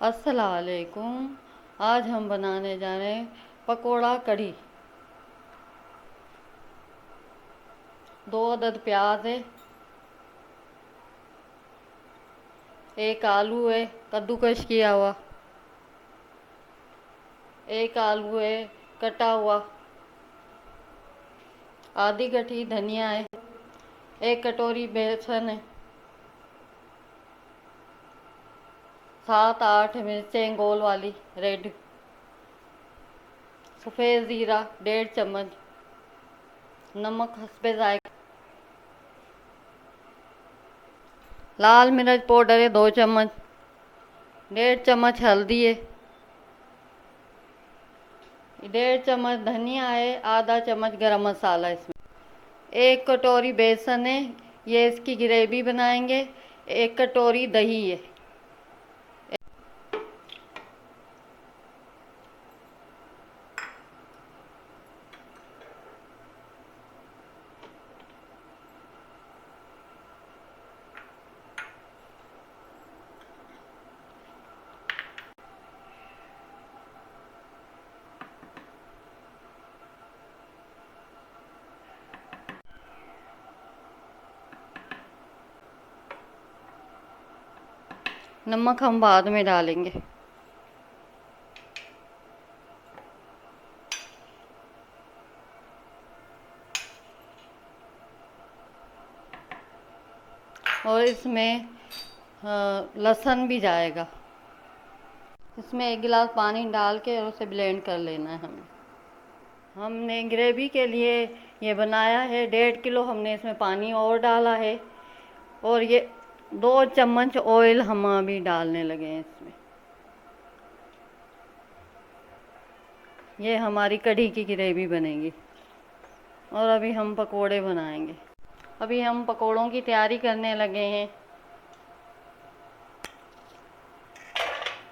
अस्सलाम वालेकुम। आज हम बनाने जा रहे हैं पकोड़ा कढ़ी। 2 अदद प्याज है, एक आलू है कद्दूकश किया हुआ, एक आलू है कटा हुआ, आधी गठी धनिया है, एक कटोरी बेसन है, 7-8 मिर्चें गोल वाली रेड, सफ़ेद ज़ीरा 1.5 चम्मच, नमक हस्बे जायका, लाल मिर्च पाउडर है 2 चम्मच, 1.5 चम्मच हल्दी है, 1.5 चम्मच धनिया है, आधा चम्मच गरम मसाला इसमें, एक कटोरी बेसन है, ये इसकी ग्रेवी बनाएंगे, एक कटोरी दही है। नमक हम बाद में डालेंगे। और इसमें लहसुन भी जाएगा। इसमें 1 गिलास पानी डाल के और उसे ब्लेंड कर लेना है हमें। हमने ग्रेवी के लिए ये बनाया है, 1.5 किलो हमने इसमें पानी और डाला है, और ये 2 चम्मच ऑयल हम अभी डालने लगे हैं इसमें। ये हमारी कढ़ी की ग्रेवी बनेगी। और अभी हम पकोड़े बनाएंगे। अभी हम पकोड़ों की तैयारी करने लगे हैं।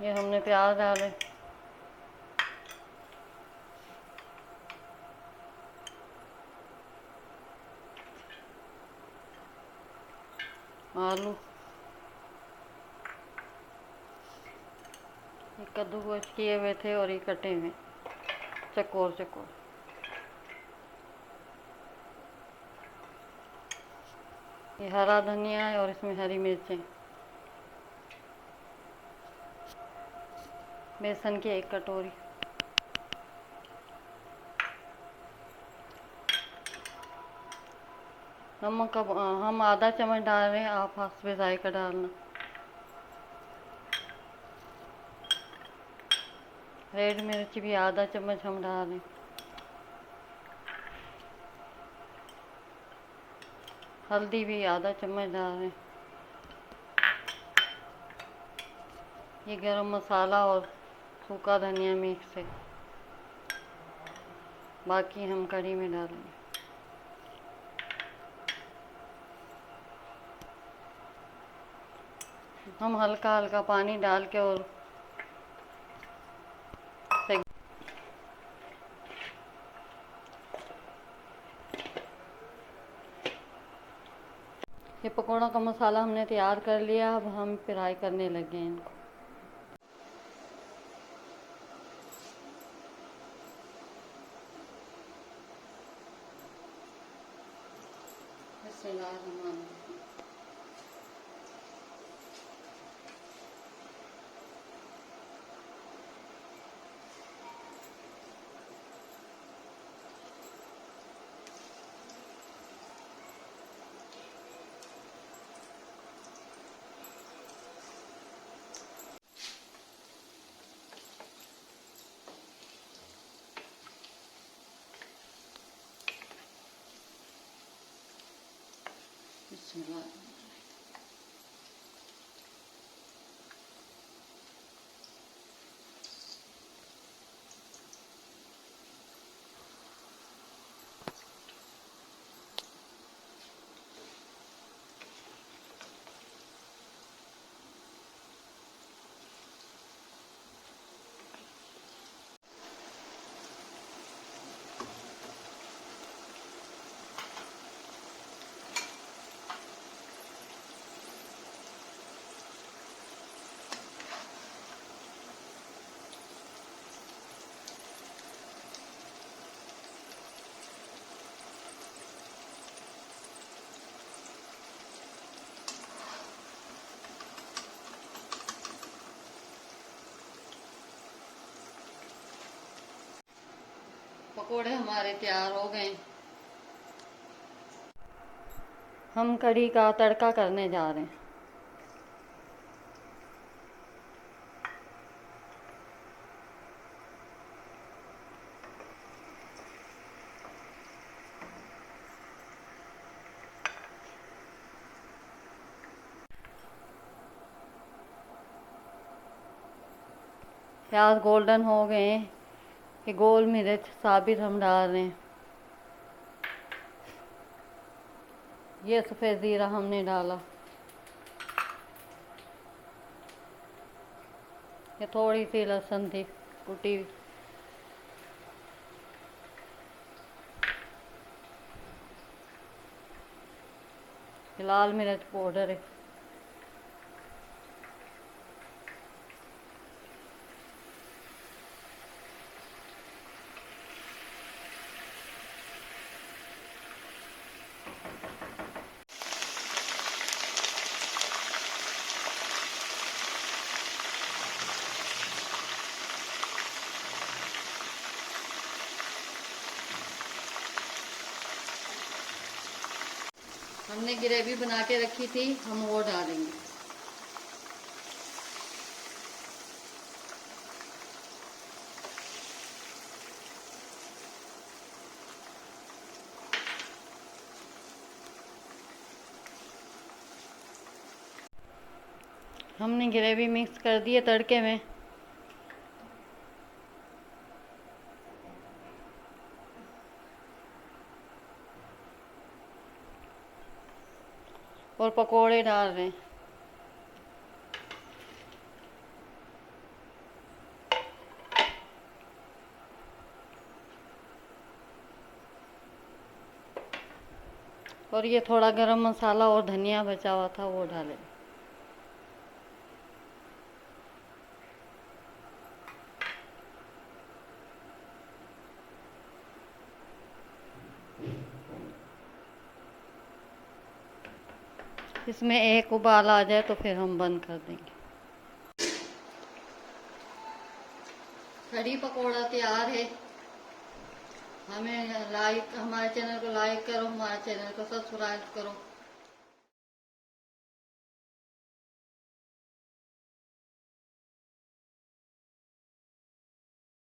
ये हमने प्याज डाले, आलू, ये कद्दूकस किए हुए थे और ये कटे हुए चकोर चकोर, ये हरा धनिया है और इसमें हरी मिर्चें, बेसन की 1 कटोरी, नमक का हम आधा चम्मच डाल रहे हैं, आप हस्बे जायका डालना। रेड मिर्च भी आधा चम्मच हम डाल रहे हैं। हल्दी भी आधा चम्मच डाल रहे हैं। ये गरम मसाला और सूखा धनिया मिक्स है, बाकी हम कढ़ी में डालेंगे। हम हल्का हल्का पानी डाल के और ये पकौड़ा का मसाला हमने तैयार कर लिया। अब हम फ्राई करने लगे हैं इनको। बिस्मिल्लाह। पकोड़े हमारे तैयार हो गए। हम कढ़ी का तड़का करने जा रहे हैं। प्याज गोल्डन हो गए कि गोल मिर्च साबित हम डाल रहे हैं। ये सफ़ेद ज़ीरा हमने डाला। ये थोड़ी सी लहसुन थी कुटी। लाल मिर्च पाउडर है। हमने ग्रेवी बना के रखी थी, हम वो डालेंगे। हमने ग्रेवी मिक्स कर दी है तड़के में। और पकोड़े डाल रहे हैं। और ये थोड़ा गरम मसाला और धनिया बचा हुआ था वो डालें। इसमें एक उबाल आ जाए तो फिर हम बंद कर देंगे। कढ़ी पकोड़ा तैयार है। हमारे चैनल को लाइक करो, हमारे चैनल को सब्सक्राइब करो।